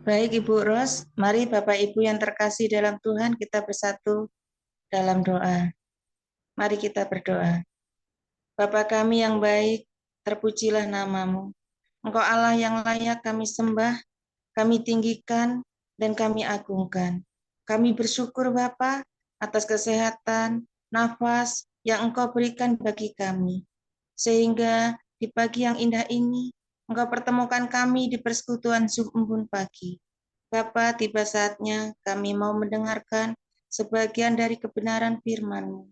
Baik Ibu Ros, mari Bapak Ibu yang terkasih dalam Tuhan, kita bersatu dalam doa. Mari kita berdoa. Bapa kami yang baik, terpujilah namamu. Engkau Allah yang layak kami sembah, kami tinggikan, dan kami agungkan. Kami bersyukur Bapa atas kesehatan, nafas yang Engkau berikan bagi kami. Sehingga di pagi yang indah ini, Engkau pertemukan kami di persekutuan Embun pagi. Bapa, tiba saatnya kami mau mendengarkan sebagian dari kebenaran firman-Mu.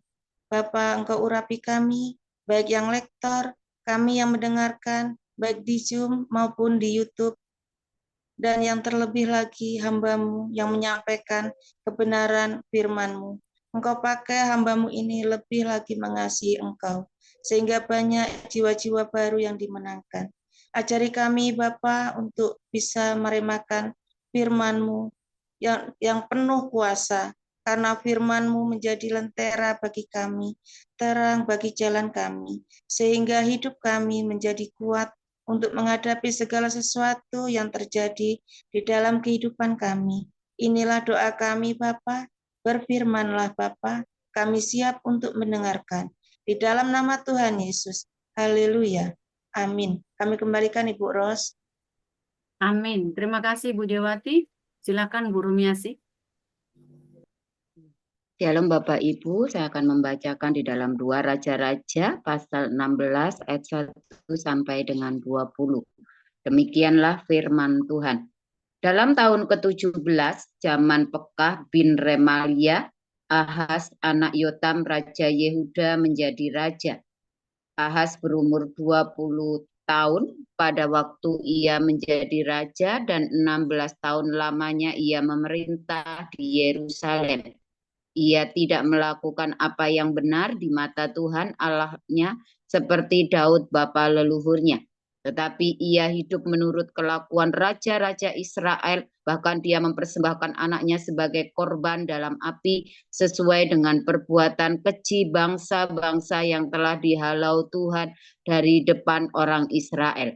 Bapa, Engkau urapi kami, baik yang lektor, kami yang mendengarkan, baik di Zoom maupun di YouTube, dan yang terlebih lagi hamba-Mu yang menyampaikan kebenaran firman-Mu. Engkau pakai hamba-Mu ini lebih lagi mengasihi Engkau, sehingga banyak jiwa-jiwa baru yang dimenangkan. Ajari kami Bapa untuk bisa meremakan firman-Mu yang penuh kuasa, karena firman-Mu menjadi lentera bagi kami, terang bagi jalan kami, sehingga hidup kami menjadi kuat untuk menghadapi segala sesuatu yang terjadi di dalam kehidupan kami. Inilah doa kami Bapa, berfirmanlah Bapa, kami siap untuk mendengarkan. Di dalam nama Tuhan Yesus, haleluya, amin. Kami kembalikan Ibu Ros. Amin. Terima kasih Bu Dewati. Silakan Bu Rumiasi. Shalom Bapak Ibu, saya akan membacakan di dalam 2 Raja-Raja pasal 16 ayat 1 sampai dengan 20. Demikianlah firman Tuhan. Dalam tahun ke-17 zaman Pekah bin Remalia, Ahaz anak Yotam Raja Yehuda menjadi raja. Ahaz berumur 20 tahun pada waktu ia menjadi raja dan 16 tahun lamanya ia memerintah di Yerusalem. Ia tidak melakukan apa yang benar di mata Tuhan Allahnya seperti Daud bapa leluhurnya. Tetapi ia hidup menurut kelakuan raja-raja Israel, bahkan dia mempersembahkan anaknya sebagai korban dalam api sesuai dengan perbuatan keji bangsa-bangsa yang telah dihalau Tuhan dari depan orang Israel.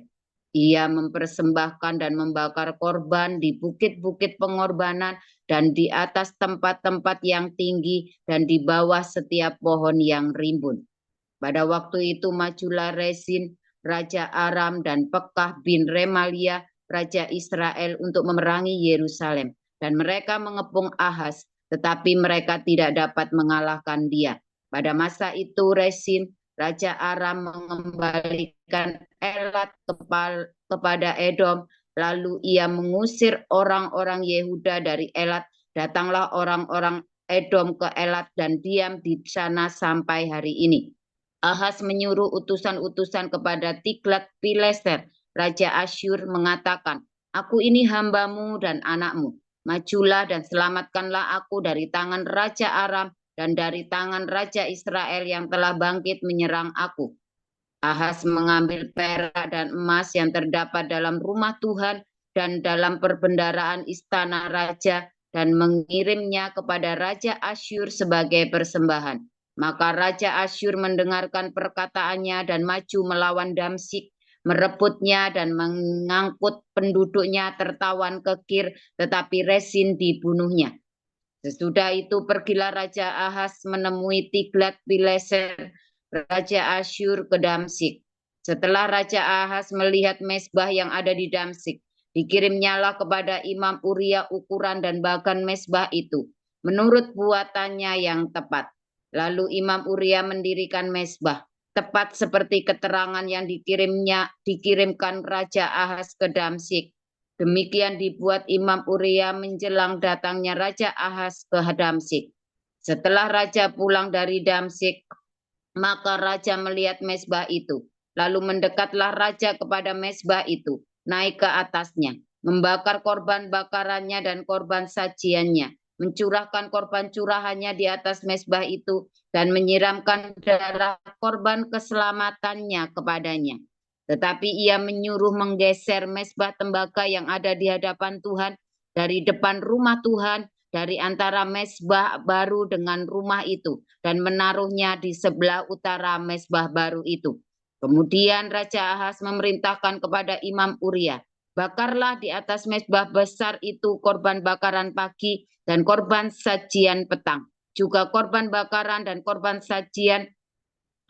Ia mempersembahkan dan membakar korban di bukit-bukit pengorbanan dan di atas tempat-tempat yang tinggi dan di bawah setiap pohon yang rimbun. Pada waktu itu majulah Rezin, Raja Aram dan Pekah bin Remalia, Raja Israel untuk memerangi Yerusalem. Dan mereka mengepung Ahaz, tetapi mereka tidak dapat mengalahkan dia. Pada masa itu Rezin, Raja Aram mengembalikan Elat kepada Edom, lalu ia mengusir orang-orang Yehuda dari Elat. Datanglah orang-orang Edom ke Elat dan diam di sana sampai hari ini. Ahaz menyuruh utusan-utusan kepada Tiglat-Pileser, Raja Asyur mengatakan, aku ini hambamu dan anakmu. Majulah dan selamatkanlah aku dari tangan Raja Aram dan dari tangan Raja Israel yang telah bangkit menyerang aku. Ahaz mengambil perak dan emas yang terdapat dalam rumah Tuhan dan dalam perbendaharaan istana raja dan mengirimnya kepada Raja Asyur sebagai persembahan. Maka Raja Asyur mendengarkan perkataannya dan maju melawan Damsyik, merebutnya dan mengangkut penduduknya tertawan ke Kir, tetapi Rezin dibunuhnya. Sesudah itu pergilah Raja Ahaz menemui Tiglat-Pileser, Raja Asyur ke Damsyik. Setelah Raja Ahaz melihat mezbah yang ada di Damsyik, dikirimnyalah kepada Imam Uria ukuran dan bagan mezbah itu, menurut buatannya yang tepat. Lalu Imam Uria mendirikan mezbah, tepat seperti keterangan yang dikirimkan Raja Ahaz ke Damsyik. Demikian dibuat Imam Uria menjelang datangnya Raja Ahaz ke Damsyik. Setelah Raja pulang dari Damsyik, maka Raja melihat mezbah itu. Lalu mendekatlah Raja kepada mezbah itu, naik ke atasnya, membakar korban bakarannya dan korban sajiannya, mencurahkan korban curahannya di atas mezbah itu, dan menyiramkan darah korban keselamatannya kepadanya. Tetapi ia menyuruh menggeser mezbah tembaga yang ada di hadapan Tuhan dari depan rumah Tuhan, dari antara mezbah baru dengan rumah itu, dan menaruhnya di sebelah utara mezbah baru itu. Kemudian Raja Ahaz memerintahkan kepada Imam Uria, Bakarlah di atas mezbah besar itu korban bakaran pagi dan korban sajian petang, juga korban bakaran dan korban sajian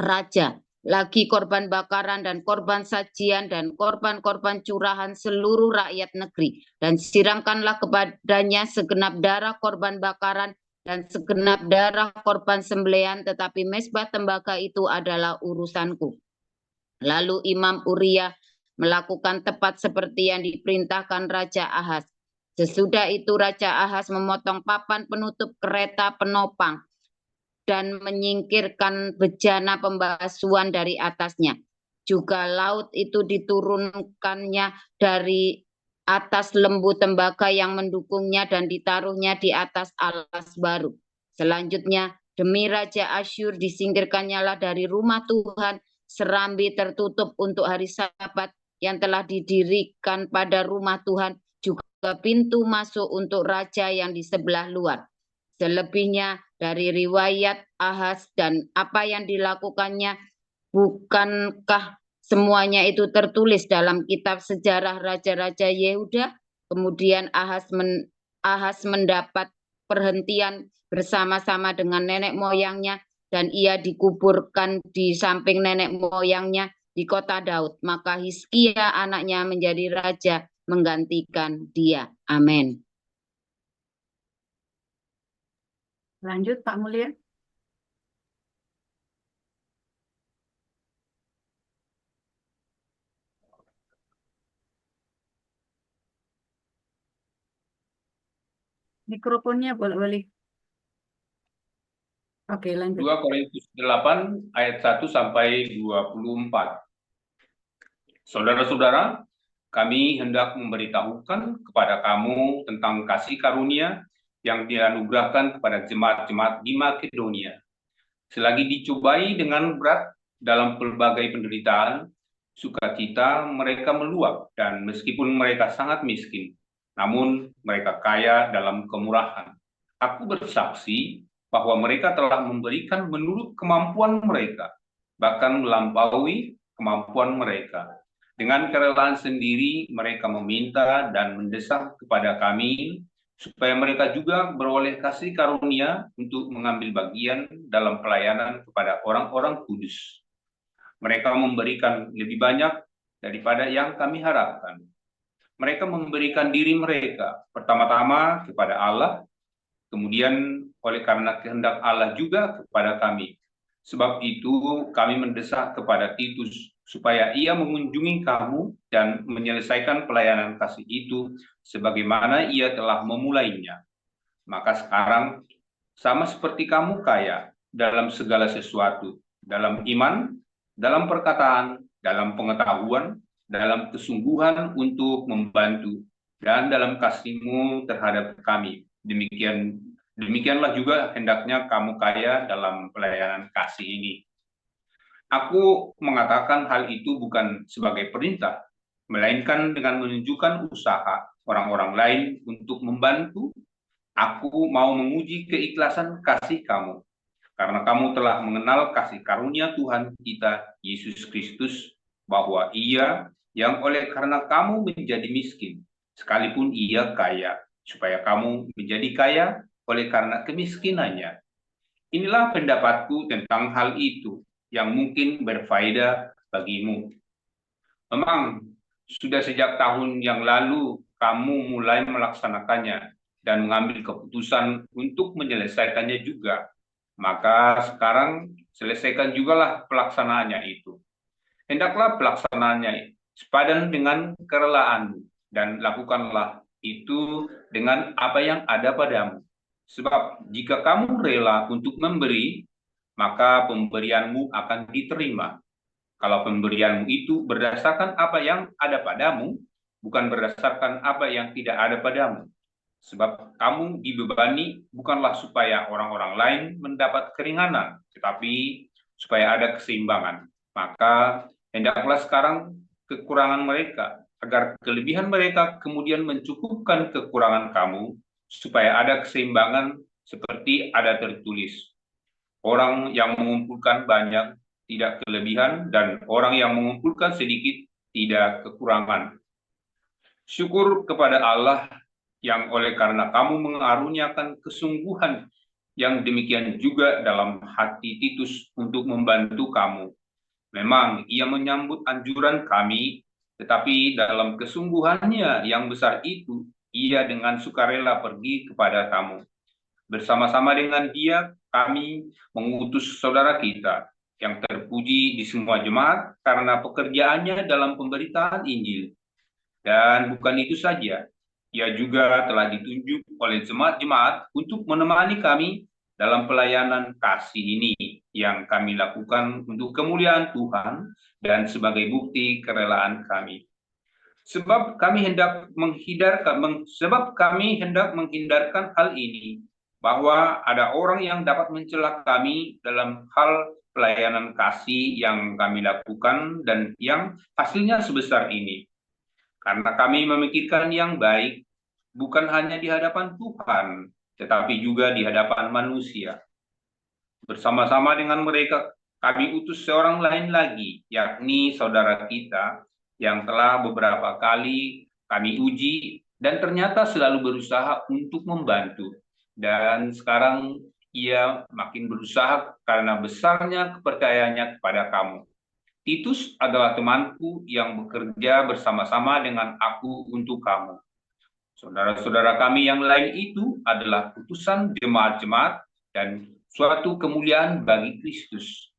raja, lagi korban bakaran dan korban sajian dan korban-korban curahan seluruh rakyat negeri. Dan siramkanlah kepadanya segenap darah korban bakaran dan segenap darah korban sembelihan, tetapi mezbah tembaga itu adalah urusanku. Lalu Imam Uria melakukan tepat seperti yang diperintahkan Raja Ahaz. Sesudah itu Raja Ahaz memotong papan penutup kereta penopang dan menyingkirkan bejana pembasuhan dari atasnya. Juga laut itu diturunkannya dari atas lembu tembaga yang mendukungnya dan ditaruhnya di atas alas baru. Selanjutnya, demi Raja Asyur disingkirkannya lah dari rumah Tuhan serambi tertutup untuk hari Sabat yang telah didirikan pada rumah Tuhan, juga pintu masuk untuk raja yang di sebelah luar. Selebihnya dari riwayat Ahaz dan apa yang dilakukannya, bukankah semuanya itu tertulis dalam kitab sejarah raja-raja Yehuda? Kemudian Ahaz mendapat perhentian bersama-sama dengan nenek moyangnya, dan ia dikuburkan di samping nenek moyangnya di kota Daud. Maka Hizkia anaknya menjadi raja menggantikan dia. Amin. Lanjut Pak Mulia. Mikrofonnya bolak-balik. Oke, lanjut. 2 Korintus 8 ayat 1 sampai 24. Saudara-saudara, kami hendak memberitahukan kepada kamu tentang kasih karunia yang dianugerahkan kepada jemaat-jemaat di Makedonia. Selagi dicobai dengan berat dalam pelbagai penderitaan, sukacita mereka meluap, dan meskipun mereka sangat miskin, namun mereka kaya dalam kemurahan. Aku bersaksi bahwa mereka telah memberikan menurut kemampuan mereka, bahkan melampaui kemampuan mereka. Dengan kerelaan sendiri mereka meminta dan mendesak kepada kami supaya mereka juga beroleh kasih karunia untuk mengambil bagian dalam pelayanan kepada orang-orang kudus. Mereka memberikan lebih banyak daripada yang kami harapkan. Mereka memberikan diri mereka pertama-tama kepada Allah, kemudian oleh karena kehendak Allah juga kepada kami. Sebab itu kami mendesak kepada Titus supaya ia mengunjungi kamu dan menyelesaikan pelayanan kasih itu sebagaimana ia telah memulainya. Maka sekarang sama seperti kamu kaya dalam segala sesuatu, dalam iman, dalam perkataan, dalam pengetahuan, dalam kesungguhan untuk membantu, dan dalam kasihmu terhadap kami. Demikianlah juga hendaknya kamu kaya dalam pelayanan kasih ini. Aku mengatakan hal itu bukan sebagai perintah, melainkan dengan menunjukkan usaha orang-orang lain untuk membantu. Aku mau menguji keikhlasan kasih kamu, karena kamu telah mengenal kasih karunia Tuhan kita, Yesus Kristus, bahwa Ia yang oleh karena kamu menjadi miskin, sekalipun Ia kaya, supaya kamu menjadi kaya oleh karena kemiskinannya. Inilah pendapatku tentang hal itu, yang mungkin berfaedah bagimu. Memang sudah sejak tahun yang lalu kamu mulai melaksanakannya dan mengambil keputusan untuk menyelesaikannya juga. Maka sekarang selesaikan jugalah pelaksanaannya itu. Hendaklah pelaksanaannya sepadan dengan kerelaanmu, dan lakukanlah itu dengan apa yang ada padamu. Sebab jika kamu rela untuk memberi, maka pemberianmu akan diterima. Kalau pemberianmu itu berdasarkan apa yang ada padamu, bukan berdasarkan apa yang tidak ada padamu. Sebab kamu dibebani bukanlah supaya orang-orang lain mendapat keringanan, tetapi supaya ada keseimbangan. Maka hendaklah sekarang kekurangan mereka, agar kelebihan mereka kemudian mencukupkan kekurangan kamu, supaya ada keseimbangan seperti ada tertulis. Orang yang mengumpulkan banyak tidak kelebihan, dan orang yang mengumpulkan sedikit tidak kekurangan. Syukur kepada Allah yang oleh karena kamu mengaruniakan kesungguhan yang demikian juga dalam hati Titus untuk membantu kamu. Memang ia menyambut anjuran kami, tetapi dalam kesungguhannya yang besar itu, ia dengan sukarela pergi kepada kamu. Bersama-sama dengan dia, kami mengutus saudara kita yang terpuji di semua jemaat karena pekerjaannya dalam pemberitaan Injil. Dan bukan itu saja, ia juga telah ditunjuk oleh jemaat-jemaat untuk menemani kami dalam pelayanan kasih ini yang kami lakukan untuk kemuliaan Tuhan dan sebagai bukti kerelaan kami. Sebab kami hendak menghindarkan hal ini, bahwa ada orang yang dapat mencela kami dalam hal pelayanan kasih yang kami lakukan dan yang hasilnya sebesar ini. Karena kami memikirkan yang baik, bukan hanya di hadapan Tuhan, tetapi juga di hadapan manusia. Bersama-sama dengan mereka, kami utus seorang lain lagi, yakni saudara kita, yang telah beberapa kali kami uji, dan ternyata selalu berusaha untuk membantu. Dan sekarang ia makin berusaha karena besarnya kepercayaannya kepada kamu. Titus adalah temanku yang bekerja bersama-sama dengan aku untuk kamu. Saudara-saudara kami yang lain itu adalah utusan jemaat-jemaat dan suatu kemuliaan bagi Kristus.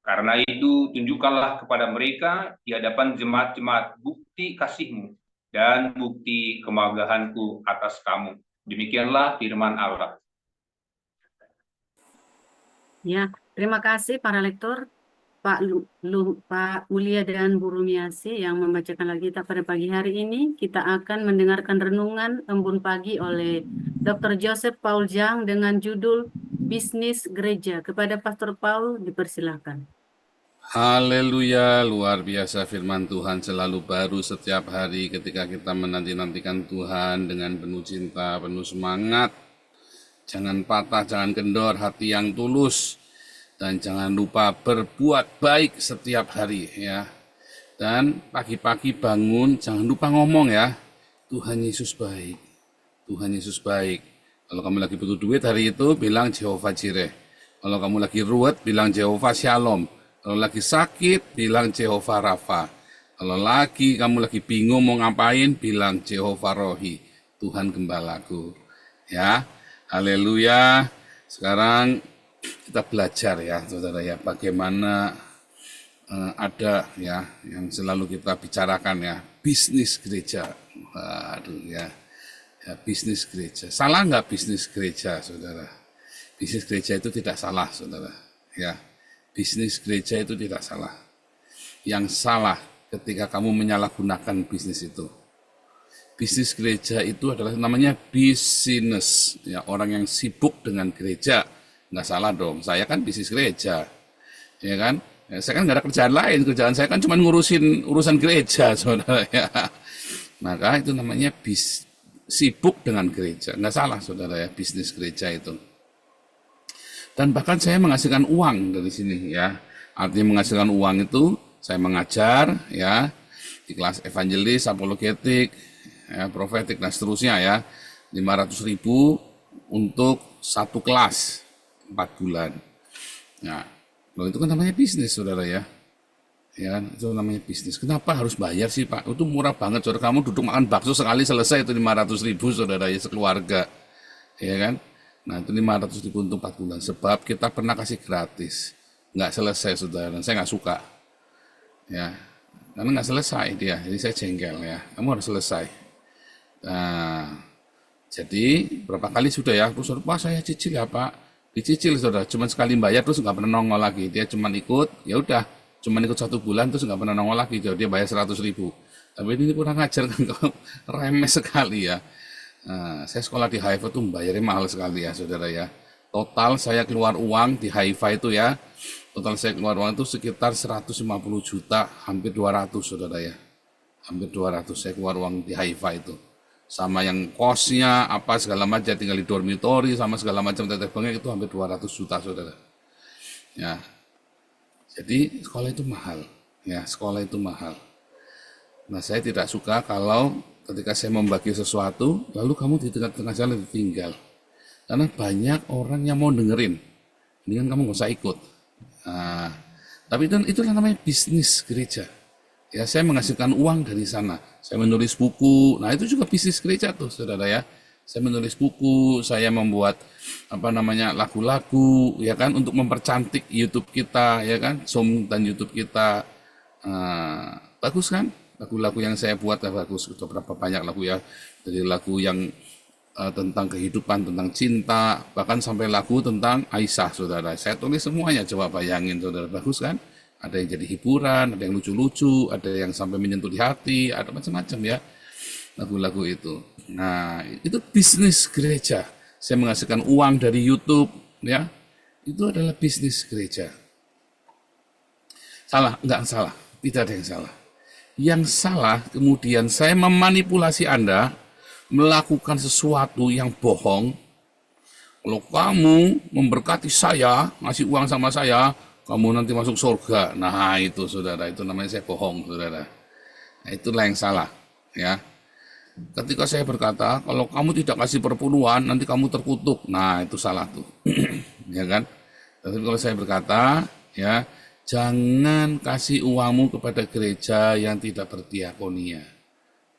Karena itu, tunjukkanlah kepada mereka di hadapan jemaat-jemaat bukti kasih-Mu dan bukti kemagahanku atas kamu. Demikianlah firman Allah. Ya, terima kasih para lektor, Pak Mulia dan Bu Rumiasi yang membacakan Alkitab pada pagi hari ini. Kita akan mendengarkan renungan Embun Pagi oleh Dr. Joseph Paul Jang dengan judul Bisnis Gereja. Kepada Pastor Paul dipersilakan. Haleluya, luar biasa firman Tuhan selalu baru setiap hari ketika kita menanti-nantikan Tuhan dengan penuh cinta, penuh semangat. Jangan patah, jangan kendor, hati yang tulus. Dan jangan lupa berbuat baik setiap hari ya. Dan pagi-pagi bangun, jangan lupa ngomong ya. Tuhan Yesus baik, Tuhan Yesus baik. Kalau kamu lagi butuh duit hari itu, bilang Jehovah Jireh. Kalau kamu lagi ruwet, bilang Jehovah Shalom. Kalau lagi sakit, bilang Jehovah Rafa. Kalau kamu lagi bingung mau ngapain, bilang Jehovah Rohi, Tuhan Gembalaku. Ya, haleluya. Sekarang kita belajar ya, saudara ya, bagaimana ada ya yang selalu kita bicarakan ya, bisnis gereja. Waduh ya, bisnis gereja. Salah nggak bisnis gereja, saudara? Bisnis gereja itu tidak salah, saudara. Ya. Bisnis gereja itu tidak salah. Yang salah ketika kamu menyalahgunakan bisnis itu. Bisnis gereja itu adalah namanya bisnis. Ya, orang yang sibuk dengan gereja. Nggak salah dong, saya kan bisnis gereja. Ya kan? Ya, saya kan nggak ada kerjaan lain. Kerjaan saya kan cuma ngurusin urusan gereja, saudara. Ya. Maka itu namanya sibuk dengan gereja. Nggak salah, saudara ya, bisnis gereja itu. Dan bahkan saya menghasilkan uang dari sini ya. Artinya menghasilkan uang itu saya mengajar ya di kelas evangelis, apologetik, ya, profetik dan seterusnya ya. 500.000 untuk satu kelas 4 bulan. Nah, itu kan namanya bisnis, saudara ya. Ya, itu namanya bisnis. Kenapa harus bayar sih, Pak? Itu murah banget, saudara. Kamu duduk makan bakso sekali selesai itu 500.000, saudara ya, sekeluarga. Ya kan? Nah, itu 500.000 untuk 4 bulan. Sebab kita pernah kasih gratis. Nggak selesai, saudara. Dan saya nggak suka. Ya, karena nggak selesai dia. Jadi saya jengkel ya. Kamu harus selesai. Nah, jadi berapa kali sudah ya? Terus, wah saya cicil ya Pak. Dicicil, saudara. Cuma sekali bayar terus nggak pernah nongol lagi. Dia cuma ikut, ya udah. Cuma ikut 1 bulan terus nggak pernah nongol lagi. Jadi dia bayar 100.000. Tapi ini kurang ajar kan, remeh sekali ya. Nah, saya sekolah di Haifa itu membayarnya mahal sekali ya, saudara ya. Total saya keluar uang di Haifa itu ya. Total saya keluar uang itu sekitar 150 juta, hampir 200, saudara ya. Hampir 200 saya keluar uang di Haifa itu. Sama yang kosnya, apa segala macam, tinggal di dormitory, sama segala macam teteh bengek itu hampir 200 juta, saudara. Ya. Jadi sekolah itu mahal. Ya, sekolah itu mahal. Nah, saya tidak suka kalau ketika saya membagi sesuatu, lalu kamu di tengah-tengah jalan ditinggal. Karena banyak orang yang mau dengerin. Ini kan kamu nggak usah ikut. Nah, tapi itulah namanya bisnis gereja. Ya, saya menghasilkan uang dari sana. Saya menulis buku. Nah, itu juga bisnis gereja tuh, saudara ya. Saya menulis buku, saya membuat lagu-lagu, ya kan, untuk mempercantik YouTube kita, ya kan, Zoom dan YouTube kita. Bagus kan? Lagu-lagu yang saya buat bagus. Berapa banyak lagu ya, dari lagu yang tentang kehidupan, tentang cinta, bahkan sampai lagu tentang Aisyah, saudara. Saya tulis semuanya, coba bayangin, saudara. Bagus kan? Ada yang jadi hiburan, ada yang lucu-lucu, ada yang sampai menyentuh di hati, ada macam-macam ya lagu-lagu itu. Nah, itu bisnis gereja. Saya menghasilkan uang dari YouTube, ya. Itu adalah bisnis gereja. Salah? Enggak salah. Tidak ada yang salah. Yang salah, kemudian saya memanipulasi Anda, melakukan sesuatu yang bohong. Kalau kamu memberkati saya, ngasih uang sama saya, kamu nanti masuk surga. Nah, itu saudara, itu namanya saya bohong, saudara. Nah, itulah yang salah, ya. Ketika saya berkata, kalau kamu tidak kasih perpuluhan, nanti kamu terkutuk. Nah, itu salah tuh. Ya kan? Tapi kalau saya berkata, ya, jangan kasih uangmu kepada gereja yang tidak berdiakonia.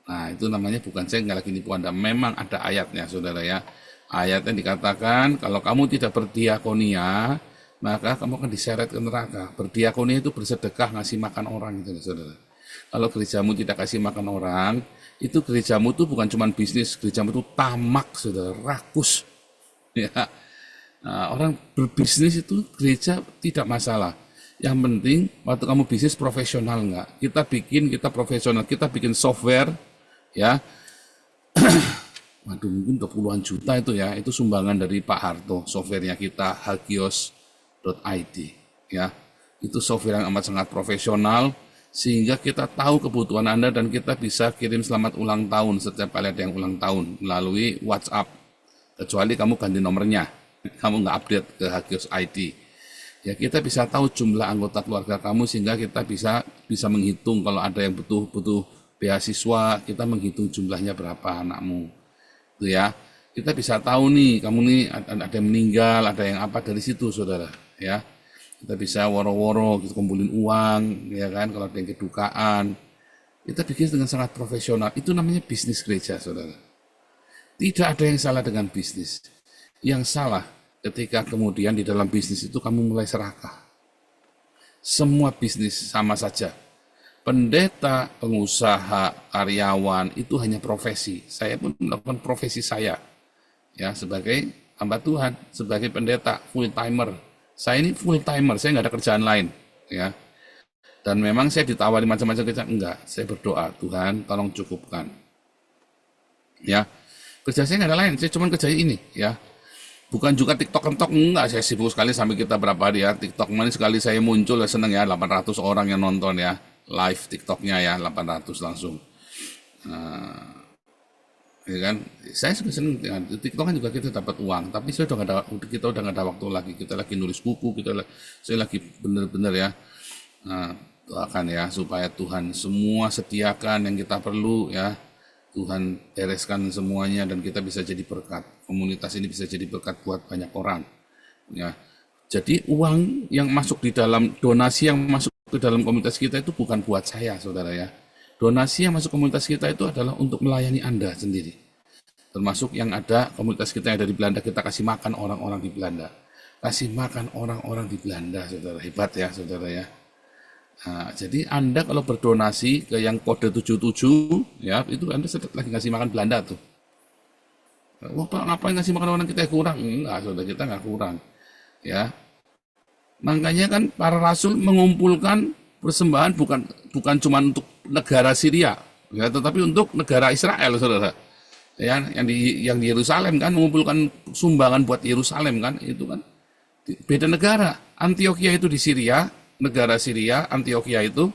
Nah, itu namanya bukan saya nggak lagi nipu Anda. Memang ada ayatnya, saudara ya. Ayatnya dikatakan, kalau kamu tidak berdiakonia, maka kamu akan diseret ke neraka. Berdiakonia itu bersedekah, ngasih makan orang, gitu, saudara. Kalau gerejamu tidak kasih makan orang, itu gerejamu itu bukan cuma bisnis, gerejamu itu tamak, saudara, rakus. Ya. Nah, orang berbisnis itu gereja tidak masalah. Yang penting waktu kamu bisnis profesional enggak. Kita profesional, kita bikin software, ya. Waduh, mungkin puluhan juta itu ya, itu sumbangan dari Pak Harto, softwarenya kita, hagios.id, ya. Itu software yang amat sangat profesional, sehingga kita tahu kebutuhan Anda dan kita bisa kirim selamat ulang tahun setiap kali ada yang ulang tahun melalui WhatsApp. Kecuali kamu ganti nomornya, kamu nggak update ke Hagios ID. Ya, kita bisa tahu jumlah anggota keluarga kamu sehingga kita bisa menghitung kalau ada yang butuh beasiswa, kita menghitung jumlahnya berapa anakmu. Itu ya. Kita bisa tahu nih, kamu nih ada yang meninggal, ada yang apa dari situ, saudara, ya. Kita bisa woro-woro, kita kumpulin uang, ya kan, kalau ada yang kedukaan. Kita bikin dengan sangat profesional. Itu namanya bisnis gereja, saudara. Tidak ada yang salah dengan bisnis. Yang salah ketika kemudian di dalam bisnis itu kamu mulai serakah. Semua bisnis sama saja. Pendeta, pengusaha, karyawan, itu hanya profesi. Saya pun melakukan profesi saya, ya, sebagai hamba Tuhan, sebagai pendeta, full-timer. Saya ini full-timer, saya nggak ada kerjaan lain, ya. Dan memang saya ditawari macam-macam kerja, enggak. Saya berdoa, Tuhan tolong cukupkan. Ya, kerja saya nggak ada lain, saya cuma kerja ini, ya. Bukan juga TikTok-kentok, enggak. Saya sibuk sekali sampai kita berapa hari ya. TikTok mana sekali saya muncul, ya seneng ya, 800 orang yang nonton ya. Live TikToknya ya, 800 langsung. Ya kan, saya juga senang dengan TikTok kan juga kita dapat uang, tapi kita udah nggak ada waktu lagi, kita lagi nulis buku, saya lagi bener-bener ya, doakan ya supaya Tuhan semua sediakan yang kita perlu ya, Tuhan bereskan semuanya dan kita bisa jadi berkat, komunitas ini bisa jadi berkat buat banyak orang ya. Jadi uang yang masuk di dalam, donasi yang masuk ke dalam komunitas kita itu bukan buat saya, saudara ya. Donasi yang masuk komunitas kita itu adalah untuk melayani Anda sendiri. Termasuk yang ada komunitas kita yang ada di Belanda, kita kasih makan orang-orang di Belanda. Kasih makan orang-orang di Belanda, saudara. Hebat ya, saudara ya. Nah, jadi Anda kalau berdonasi ke yang kode 77, ya, itu Anda lagi ngasih makan Belanda tuh. Wah, Pak, ngapain ngasih makan orang kita kurang? Enggak, saudara, kita nggak kurang. Ya. Makanya kan para rasul mengumpulkan persembahan bukan cuma untuk negara Syria, ya, tetapi untuk negara Israel, saudara. Ya, yang di Yerusalem kan mengumpulkan sumbangan buat Yerusalem kan, itu kan beda negara. Antioquia itu di Syria, negara Syria, Antioquia itu,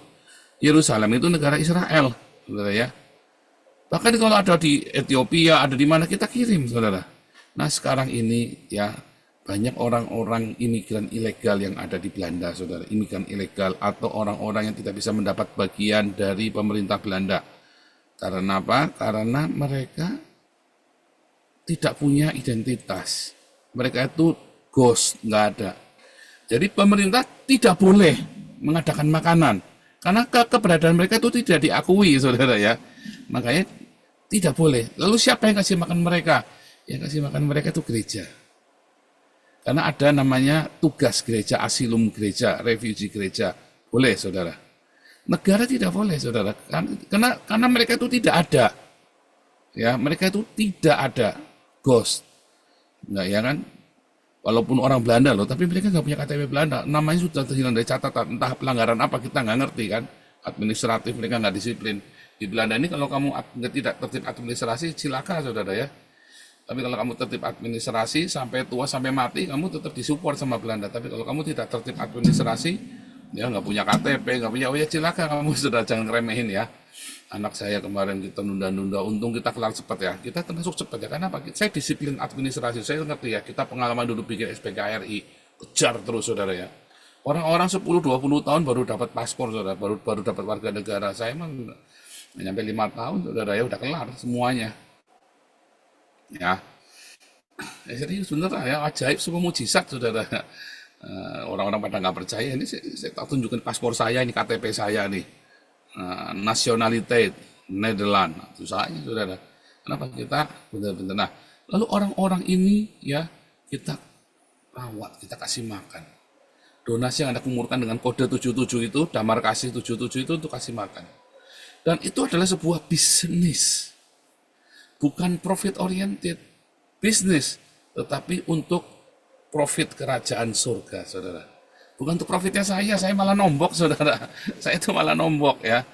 Yerusalem itu negara Israel, saudara ya. Bahkan kalau ada di Ethiopia, ada di mana kita kirim, saudara. Nah sekarang ini ya banyak orang-orang imigran ilegal yang ada di Belanda, saudara. Imigran ilegal atau orang-orang yang tidak bisa mendapat bagian dari pemerintah Belanda. Karena apa? Karena mereka tidak punya identitas. Mereka itu ghost, nggak ada. Jadi pemerintah tidak boleh mengadakan makanan. Karena keberadaan mereka itu tidak diakui, saudara ya. Makanya tidak boleh. Lalu siapa yang kasih makan mereka? Yang kasih makan mereka itu gereja. Karena ada namanya tugas gereja, asilum gereja, refugee gereja. Boleh, saudara. Negara tidak boleh, saudara. Karena mereka itu tidak ada. Ya, mereka itu tidak ada. Ghost. Enggak, ya kan? Walaupun orang Belanda loh, tapi mereka nggak punya KTP Belanda. Namanya sudah terhilang dari catatan. Entah pelanggaran apa, kita nggak ngerti kan. Administratif, mereka nggak disiplin. Di Belanda ini kalau kamu tidak tertib administrasi, silakan, saudara ya. Tapi kalau kamu tertib administrasi sampai tua sampai mati, kamu tetap disupport sama Belanda. Tapi kalau kamu tidak tertib administrasi, ya nggak punya KTP, nggak punya, oh ya silakan kamu sudah, jangan remehin ya. Anak saya kemarin kita nunda-nunda, untung kita kelar cepat ya. Kita termasuk cepat ya. Karena apa? Saya disiplin administrasi, saya ngerti ya. Kita pengalaman dulu bikin SPKRI, kejar terus, saudara ya. Orang-orang 10-20 tahun baru dapat paspor, saudara, baru dapat warga negara. Saya emang nyampe 5 tahun, saudara ya, udah kelar semuanya. Ya, serius bener ya, ajaib, semua mujizat, saudara. Orang-orang pada nggak percaya. Ini saya tak tunjukkan paspor saya, ini KTP saya nih, nationality Nederland, itu saya, saudara. Kenapa kita benar-benar? Nah, lalu orang-orang ini ya kita rawat, kita kasih makan. Donasi yang Anda kumurkan dengan kode 77 itu, damar kasih 77 itu untuk kasih makan. Dan itu adalah sebuah bisnis. Bukan profit oriented bisnis, tetapi untuk profit kerajaan surga, saudara. Bukan untuk profitnya saya malah nombok, saudara. Saya itu malah nombok ya.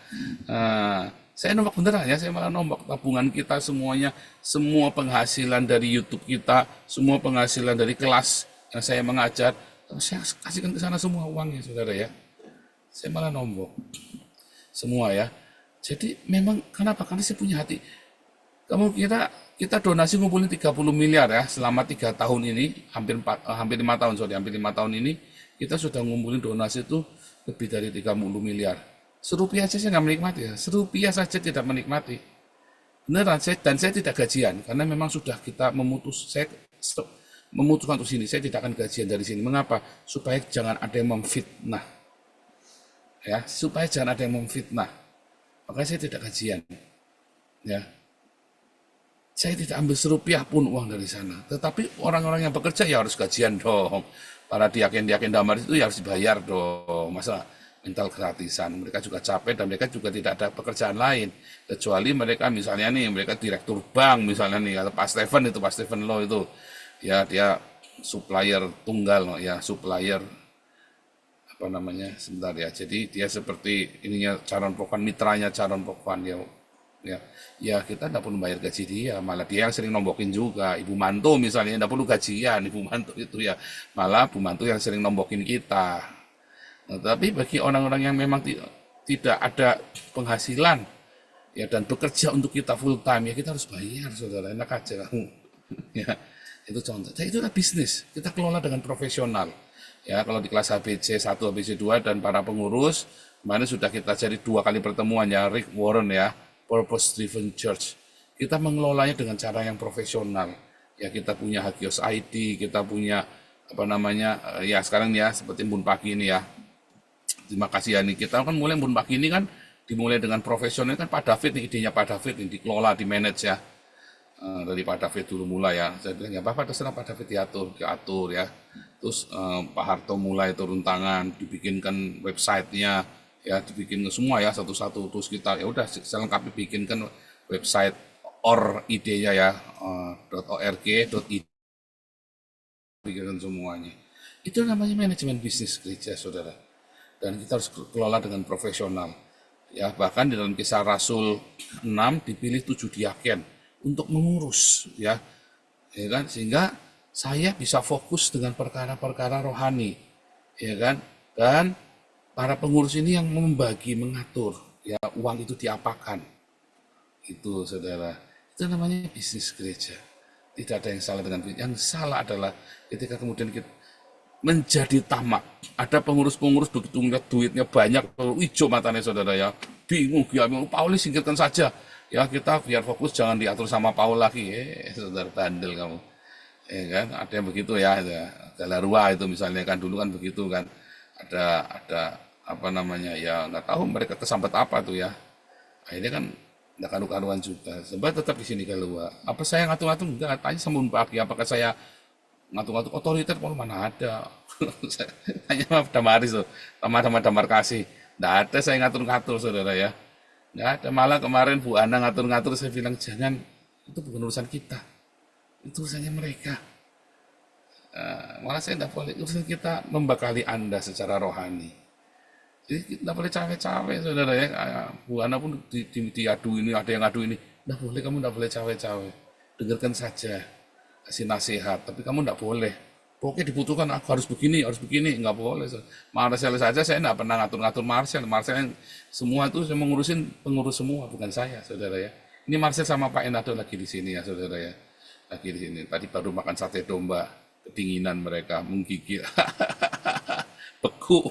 Saya nombok beneran ya, saya malah nombok tabungan kita semuanya, semua penghasilan dari YouTube kita, semua penghasilan dari kelas yang saya mengajar, saya kasihkan ke sana semua uangnya, saudara ya. Saya malah nombok semua ya. Jadi memang kenapa? Karena saya punya hati. Kamu kira kita donasi ngumpulin 30 miliar ya selama 3 tahun ini, hampir 5 tahun, hampir 5 tahun ini kita sudah ngumpulin donasi itu lebih dari 30 miliar. Serupiah saja saya nggak menikmati ya, serupiah saja tidak menikmati. Beneran, saya tidak gajian, karena memang sudah kita memutuskan untuk sini, saya tidak akan gajian dari sini. Mengapa? Supaya jangan ada yang memfitnah. Ya, supaya jangan ada yang memfitnah. Makanya saya tidak gajian. Ya. Saya tidak ambil serupiah pun uang dari sana. Tetapi orang-orang yang bekerja ya harus gajian dong. Para diaken-diaken damar itu ya harus dibayar dong. Masa mental gratisan. Mereka juga capek dan mereka juga tidak ada pekerjaan lain. Kecuali mereka misalnya nih, mereka direktur bank misalnya nih. Atau Pak Stephen Law itu. Ya dia supplier tunggal loh, ya supplier apa namanya sebentar ya. Jadi dia seperti ininya calon pokok, mitranya calon pokok ya kita tidak perlu bayar gaji dia, malah dia yang sering nombokin juga. Ibu mantu misalnya tidak perlu gajian, ibu mantu itu ya, malah ibu mantu yang sering nombokin kita. Nah, tapi bagi orang-orang yang memang tidak ada penghasilan ya dan bekerja untuk kita full time ya kita harus bayar, saudara. Enak aja kamu ya, itu contoh. Jadi itu adalah bisnis, kita kelola dengan profesional ya. Kalau di kelas HBC 1, HBC 2 dan para pengurus kemarin sudah kita jadi 2 kali pertemuan ya, Rick Warren ya, Purpose Driven Church. Kita mengelolanya dengan cara yang profesional. Ya kita punya Hagios ID, kita punya apa namanya ya sekarang ya seperti Embun Pagi ini ya. Terima kasih ya nih. Kita kan mulai Embun Pagi ini kan dimulai dengan profesional kan Pak David nih, idenya Pak David ini dikelola, di manage ya. Dari Pak David dulu mulai ya. Saya bilang ya Bapak terserah Pak David diatur ya. Terus Pak Harto mulai turun tangan, dibikinkan websitenya. Ya dibikin semua ya satu-satu, terus kita ya udah selengkapnya bikinkan website idenya ya .org.id bikinkan semuanya. Itu namanya manajemen bisnis gereja, saudara. Dan kita harus kelola dengan profesional. Ya bahkan di dalam Kisah Rasul 6 dipilih 7 diaken untuk mengurus ya kan, sehingga saya bisa fokus dengan perkara-perkara rohani ya kan. Dan para pengurus ini yang membagi, mengatur, ya uang itu diapakan. Itu saudara, itu namanya bisnis gereja. Tidak ada yang salah dengan duit. Yang salah adalah ketika kemudian kita menjadi tamak. Ada pengurus-pengurus begitu ngeliat duitnya banyak, hijau matanya saudara ya, bingung, ya Paulus singkirkan saja. Ya kita biar fokus, jangan diatur sama Paul lagi. Saudara bandel kamu. Kan, ada yang begitu ya, ada Larua itu misalnya kan dulu kan begitu kan. Ada apa namanya ya nggak tahu mereka kesambet apa tuh ya. Akhirnya kan nggak karu-karuan juga. Sebab tetap di sini keluar. Apa saya ngatur-ngatur? Enggak, tanya sama Pagi. Apakah saya ngatur-ngatur otoriter? Kalau mana ada? Hanya Damaris tuh, sama Damar Kasih. Nggak ada saya ngatur-ngatur, saudara ya. Nggak ada. Malah kemarin Bu Ana ngatur-ngatur, saya bilang jangan, itu bukan urusan kita. Itu urusannya mereka. Malah saya nggak boleh. Urusan kita membekali Anda secara rohani. Jadi tidak boleh cawe-cawe, saudara ya. Bu Ana pun diadu ini, ada yang adu ini. Tidak boleh, kamu tidak boleh cawe-cawe. Dengarkan saja, kasih nasihat. Tapi kamu tidak boleh. Pokoknya dibutuhkan, aku harus begini, nggak boleh. Marcel saja saya tidak pernah ngatur-ngatur Marcel. Marcel yang semua itu saya mengurusin pengurus semua, bukan saya, saudara ya. Ini Marcel sama Pak Enado lagi di sini ya, saudara ya. Lagi di sini. Tadi baru makan sate domba, kedinginan mereka, menggigil. Beku.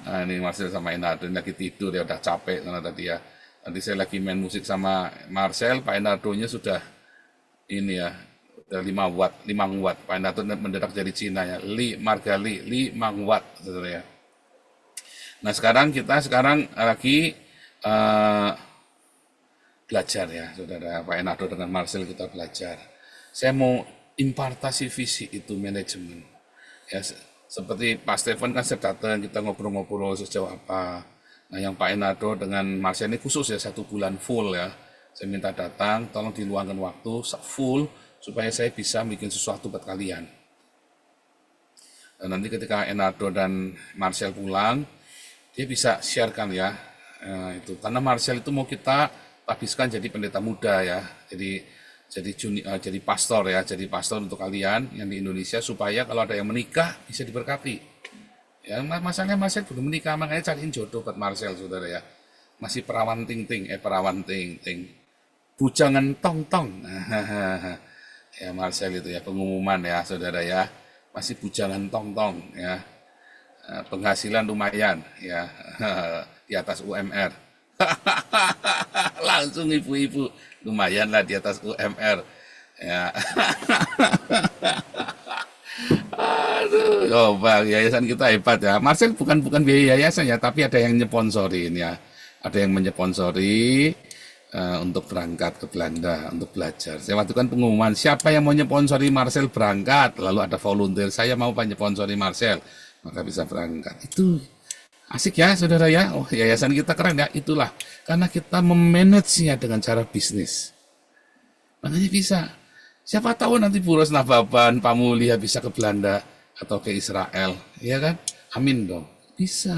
Nah, ini Marcel sama Enado lagi tidur, ya udah capek karena tadi ya. Nanti saya lagi main musik sama Marcel, Pak Enadonya sudah ini ya, udah 5 watt. Pak Enado mendadak jadi Cina ya. Margali 5 watt, saudara ya. Nah, kita sekarang lagi belajar ya, saudara. Pak Enado dengan Marcel kita belajar. Saya mau impartasi visi itu manajemen. Ya, seperti Pak Stefan kan datang, kita ngobrol-ngobrol sejauh apa. Nah, yang Pak Enado dengan Marcel ini khusus ya, 1 bulan full ya. Saya minta datang, tolong diluangkan waktu full supaya saya bisa bikin sesuatu buat kalian. Dan nanti ketika Enado dan Marcel pulang, dia bisa sharekan ya. Itu karena Marcel itu mau kita habiskan jadi pendeta muda ya. Jadi pastor ya, jadi pastor untuk kalian yang di Indonesia supaya kalau ada yang menikah bisa diberkati. Ya, masalahnya Marcel belum menikah, makanya cariin jodoh buat Marcel, saudara ya. Masih perawan ting-ting, bujangan tong-tong. Ya Marcel itu ya pengumuman ya, saudara ya. Masih bujangan tong-tong ya. Penghasilan lumayan ya, di atas UMR. Langsung ibu-ibu, lumayan lah di atas UMR ya. Aduh, coba yayasan kita hebat ya. Marcel bukan biaya yayasan ya, tapi ada yang nyponsorin ya. Ada yang menyponsori untuk berangkat ke Belanda untuk belajar. Saya waktukan pengumuman siapa yang mau nyponsori Marcel berangkat, lalu ada volunteer saya mau nyponsori Marcel, maka bisa berangkat. Itu asik ya, saudara ya. Oh, yayasan kita keren ya. Itulah karena kita memanage-nya dengan cara bisnis. Makanya bisa. Siapa tahu nanti Bu Rosna Baban, Pak Mulia bisa ke Belanda atau ke Israel, ya kan? Amin dong. Bisa.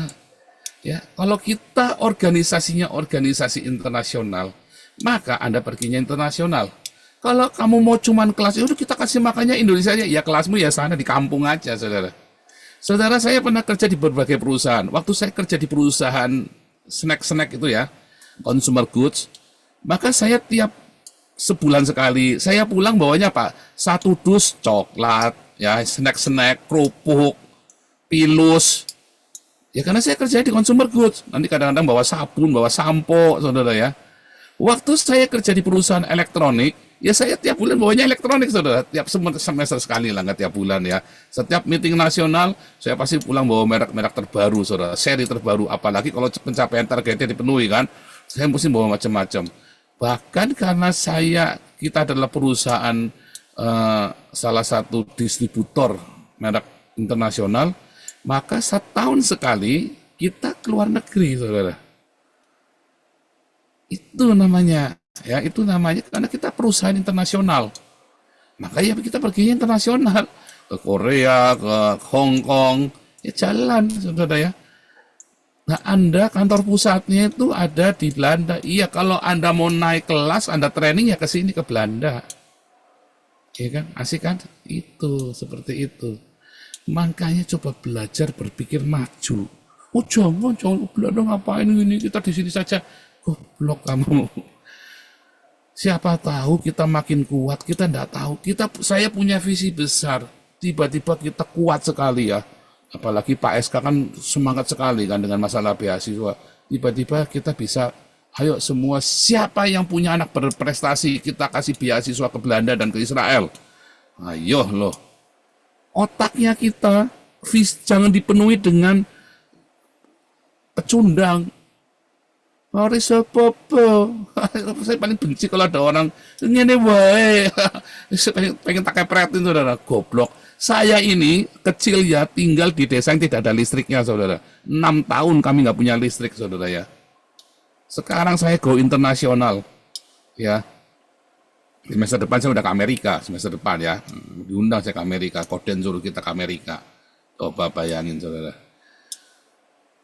Ya, kalau kita organisasinya organisasi internasional, maka Anda perginya internasional. Kalau kamu mau cuman kelas, udah kita kasih makannya Indonesia aja, ya kelasmu ya sana di kampung aja, saudara. Saudara, saya pernah kerja di berbagai perusahaan. Waktu saya kerja di perusahaan snack itu ya, consumer goods, maka saya tiap sebulan sekali, saya pulang bawanya apa? 1 dus coklat, ya snack, kerupuk, pilus. Ya karena saya kerja di consumer goods, nanti kadang-kadang bawa sabun, bawa sampo, saudara ya. Waktu saya kerja di perusahaan elektronik, ya saya tiap bulan bawanya elektronik, saudara. Tiap semester sekali lah, nggak tiap bulan ya. Setiap meeting nasional, saya pasti pulang bawa merek-merek terbaru, saudara. Seri terbaru, apalagi kalau pencapaian targetnya dipenuhi kan, saya mesti bawa macam-macam. Bahkan karena kita adalah perusahaan salah satu distributor merek internasional, maka 1 tahun sekali kita keluar negeri, saudara. Itu namanya, ya itu namanya karena kita perusahaan internasional. Makanya kita perginya internasional, ke Korea, ke Hong Kong, ya jalan, saudara ya. Nah, Anda kantor pusatnya itu ada di Belanda. Iya, kalau Anda mau naik kelas, Anda training ya ke sini ke Belanda. Iya kan? Asik kan? Itu, seperti itu. Makanya coba belajar berpikir maju. Oh, jangan Belanda ngapain ini? Kita di sini saja. Goblok kamu. Siapa tahu kita makin kuat, kita enggak tahu. Saya punya visi besar, tiba-tiba kita kuat sekali ya. Apalagi Pak SK kan semangat sekali kan dengan masalah beasiswa. Tiba-tiba kita bisa, ayo semua siapa yang punya anak berprestasi, kita kasih beasiswa ke Belanda dan ke Israel. Ayo loh, otaknya kita jangan dipenuhi dengan pecundang. Hari sepopo, saya paling benci kalau ada orang ngene wae, pengen tak kepretin saudara, goblok. Saya ini kecil ya tinggal di desa yang tidak ada listriknya saudara. 6 tahun kami nggak punya listrik saudara ya. Sekarang saya go internasional ya. Semester depan saya udah ke Amerika, semester depan ya. Diundang saya ke Amerika, Koden suruh kita ke Amerika. Coba bayangin saudara.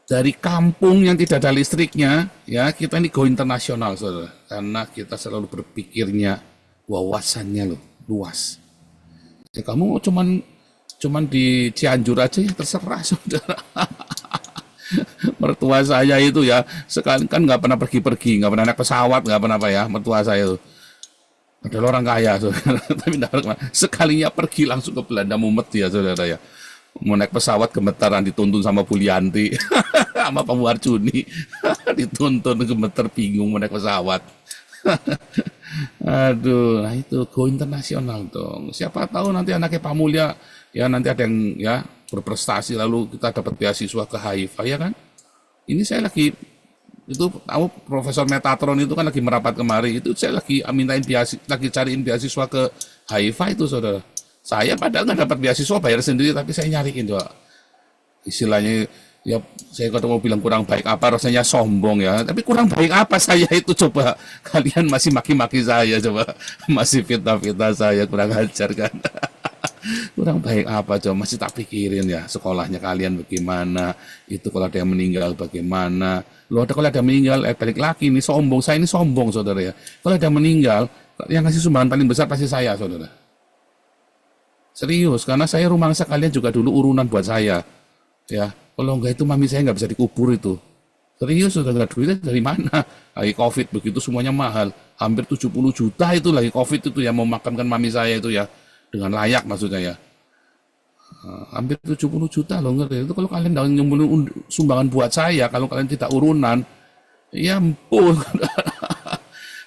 Dari kampung yang tidak ada listriknya, ya kita ini go internasional, saudara. Karena kita selalu berpikirnya wawasannya loh luas. Ya, kamu cuman di Cianjur aja ya terserah, saudara. Mertua saya itu ya sekali kan nggak pernah pergi-pergi, nggak pernah naik pesawat, nggak pernah apa ya. Mertua saya itu adalah orang kaya, saudara. Tapi sekalinya pergi langsung ke Belanda mumet ya, saudara ya. Mau naik pesawat gemetaran dituntun sama Bulianti sama Pak Muarjuni dituntun gemeter bingung mau naik pesawat. Aduh, nah itu go internasional dong. Siapa tahu nanti anaknya Pak Mulya ya nanti ada yang ya berprestasi lalu kita dapat beasiswa ke HIFA ya kan. Ini saya lagi itu tahu Profesor Metatron itu kan lagi merapat kemari itu saya lagi mintain beasiswa, lagi cariin beasiswa ke HIFA itu saudara. Saya padahal nggak dapat beasiswa bayar sendiri tapi saya nyariin doa. Istilahnya ya saya kalau mau bilang kurang baik apa rasanya sombong ya. Tapi kurang baik apa saya itu coba kalian masih maki-maki saya coba masih fitnah-fitnah saya kurang ajar kan. Kurang baik apa coba masih tak pikirin ya sekolahnya kalian bagaimana itu kalau ada yang meninggal bagaimana. Loh kalau ada yang meninggal balik lagi ini sombong saya ini sombong saudara ya. Kalau ada yang meninggal yang ngasih sumbangan paling besar pasti saya saudara. Serius, karena saya rumah sekalian juga dulu urunan buat saya. Ya, kalau enggak itu mami saya nggak bisa dikubur itu. Serius, saudara duitnya dari mana? Lagi COVID begitu semuanya mahal. Hampir 70 juta itu lagi COVID itu yang mau makamkan mami saya itu ya. Dengan layak maksudnya ya. Hampir 70 juta loh ngerti. Itu kalau kalian nggak nyumbulin sumbangan buat saya, kalau kalian tidak urunan, ya ampun.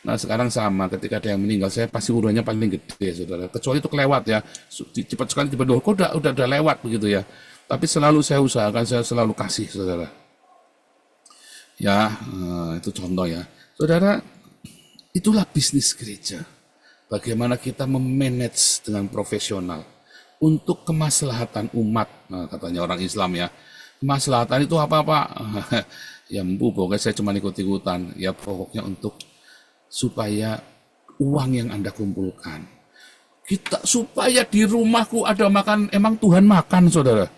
Nah sekarang sama, ketika ada yang meninggal, saya pasti urunnya paling gede, saudara. Kecuali itu kelewat ya, cepat sekali tiba-tiba, kok udah lewat begitu ya. Tapi selalu saya usahakan, saya selalu kasih, saudara. Ya, itu contoh ya. Saudara, itulah bisnis gereja. Bagaimana kita memanage dengan profesional untuk kemaslahatan umat, nah, katanya orang Islam ya. Kemaslahatan itu apa-apa? Ya pokoknya saya cuma ikut-ikutan. Ya pokoknya untuk supaya uang yang Anda kumpulkan supaya di rumahku ada makan, emang Tuhan makan saudara.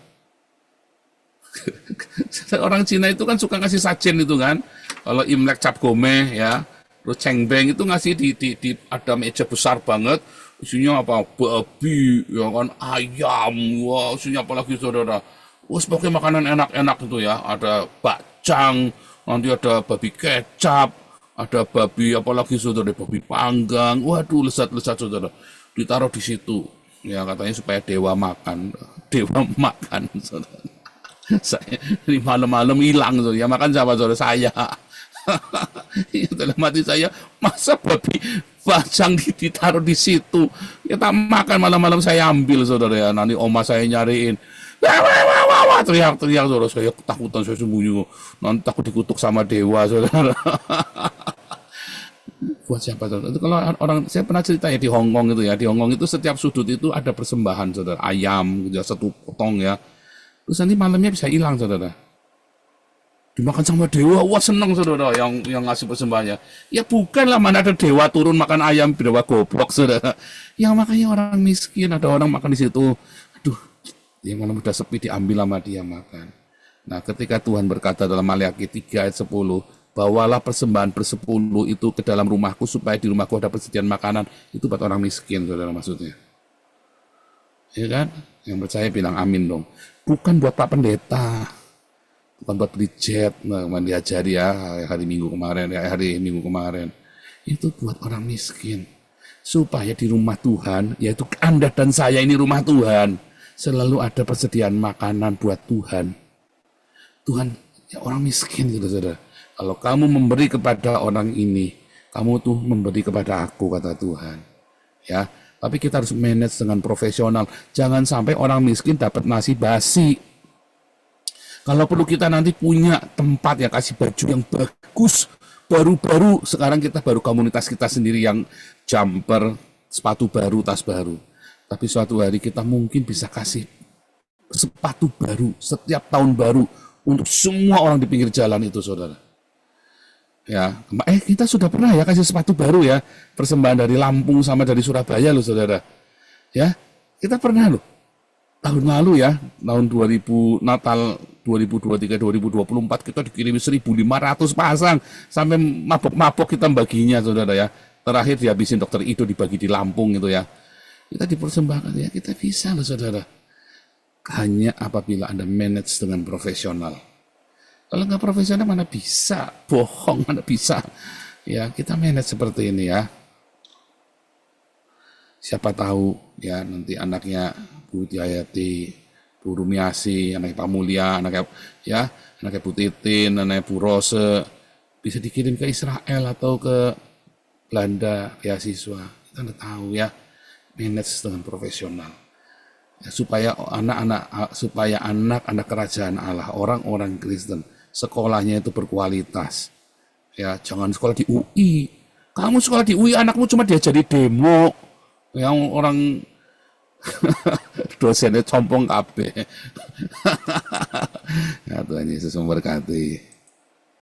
Orang Cina itu kan suka ngasih sajen itu kan, kalau Imlek cap gomeh ya, terus cengbeng itu ngasih di ada meja besar banget, isinya apa babi ya kan, ayam, wah isinya apa lagi saudara, pokoknya makanan enak-enak itu ya, ada bakcang, nanti ada babi kecap, ada babi apalagi saudara, babi panggang, waduh lezat-lezat saudara, ditaruh di situ, ya katanya supaya dewa makan saudara. Saya di malam-malam hilang saudara, ya makan siapa saudara saya. Dalam hati saya, masa babi bacang ditaruh di situ, kita makan malam-malam saya ambil saudara ya, nanti oma saya nyariin. Wah, teriak-teriak saudara, saya ketakutan, saya sembunyi, nanti takut dikutuk sama dewa saudara. Buat siapa saudara? Itu kalau orang, saya pernah cerita ya di Hong Kong itu ya, di Hong Kong itu setiap sudut itu ada persembahan saudara, ayam gitu, satu potong ya, terus nanti malamnya bisa hilang saudara, dimakan sama dewa. Wah seneng saudara yang ngasih persembahannya. Ya bukanlah, mana ada dewa turun makan ayam, dewa goblok saudara. Yang makanya orang miskin, ada orang makan di situ, aduh, dia malam udah sepi diambil sama dia makan. Nah ketika Tuhan berkata dalam Maleakhi 3 ayat 10, bawalah persembahan bersepuluh itu ke dalam rumahku supaya di rumahku ada persediaan makanan, itu buat orang miskin saudara maksudnya. Ya kan? Yang percaya bilang amin dong. Bukan buat Pak Pendeta, bukan buat beli jet, diajari ya hari Minggu kemarin. itu buat orang miskin. Supaya di rumah Tuhan, yaitu Anda dan saya ini rumah Tuhan, selalu ada persediaan makanan buat Tuhan. Tuhan, ya orang miskin gitu, saudara. Kalau kamu memberi kepada orang ini, kamu tuh memberi kepada aku, kata Tuhan. Ya, tapi kita harus manage dengan profesional. Jangan sampai orang miskin dapat nasi basi. Kalau perlu kita nanti punya tempat yang kasih baju yang bagus, baru-baru. Sekarang kita baru komunitas kita sendiri yang jumper, sepatu baru, tas baru. Tapi suatu hari kita mungkin bisa kasih sepatu baru setiap tahun baru untuk semua orang di pinggir jalan itu, saudara. Ya, kita sudah pernah ya kasih sepatu baru ya, persembahan dari Lampung sama dari Surabaya loh, saudara. Ya, kita pernah loh. Tahun lalu ya, tahun 2000 Natal 2023-2024 kita dikirimi 1.500 pasang sampai mabok-mabok kita baginya, saudara ya. Terakhir dihabisin dokter Ido dibagi di Lampung itu ya. Kita dipersembahkan ya, kita bisa loh, saudara. Hanya apabila Anda manage dengan profesional. Kalau nggak profesional mana bisa, bohong mana bisa. Ya, kita manage seperti ini ya. Siapa tahu ya nanti anaknya Bu Diayati, Bu Rumiasi, anaknya Pak Mulya, anaknya Bu Titin, anaknya Bu Rose bisa dikirim ke Israel atau ke Belanda beasiswa. Kita nggak tahu ya, manage dengan profesional. Ya, supaya anak-anak kerajaan Allah, orang-orang Kristen, sekolahnya itu berkualitas. Ya, jangan sekolah di UI. Kamu sekolah di UI, anakmu cuma diajari demo. Yang orang dosennya compong kabeh. Ya, Tuhan Yesus memberkati.